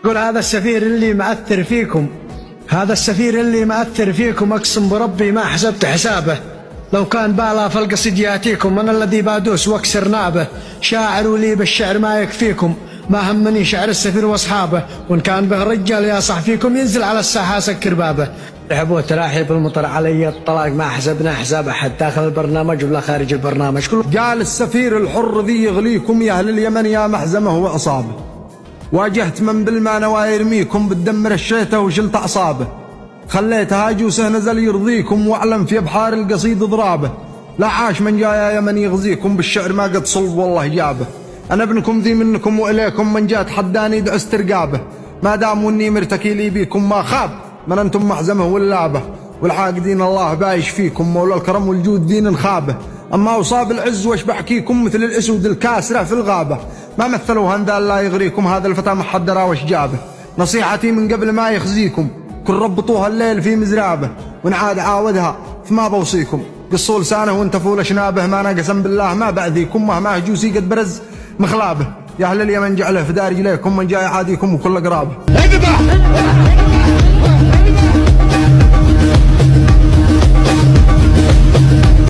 يقول هذا السفير اللي مأثر فيكم، هذا السفير اللي مأثر فيكم أقسم بربي ما حسبت حسابه. لو كان بالا فالقصيد ياتيكم، أنا الذي بادوس واكسر نابه. شاعر ولي بالشعر ما يكفيكم، ما همني شعر السفير واصحابه. وان كان به رجال يا صح فيكم ينزل على الساحه سكر بابه. رحبوا تراحي بالمطر علي الطلاق، ما حسبنا حساب احد داخل البرنامج ولا خارج البرنامج. قال السفير الحر ذي يغليكم يا اهل اليمن يا محزمه واصابه. واجهت من بالما نوى يرميكم، بالدم رشيته وشلت اعصابه. خليت هاجوسه نزل يرضيكم، واعلم في بحار القصيد ضرابه. لا عاش من جاء يا يمن يغزيكم، بالشعر ما قد صلب والله جابه. أنا ابنكم ذي منكم وإليكم، من جات حداني دعست رقابه. ما دام وني مرتكي لي بيكم ما خاب، من أنتم محزمه واللعبة. والعاقدين الله بايش فيكم، مولى الكرم والجود دين خابه. أما أصاب العز وش بحكيكم، مثل الأسود الكاسرة في الغابة. ما مثلوا هندال لا يغريكم، هذا الفتى محدرا وش جابه. نصيحتي من قبل ما يخزيكم، كل ربطوها الليل في مزرابه. وإن عاد عاودها فما بوصيكم، قصوا لسانه وانتفوا لشنابه. ما أنا قسم بالله ما بأذيكم، مهما هجوسي قد برز مخلابه. يا أهل اليمن جعله في دار رجليكم، من جاي عاديكم وكل قرابه.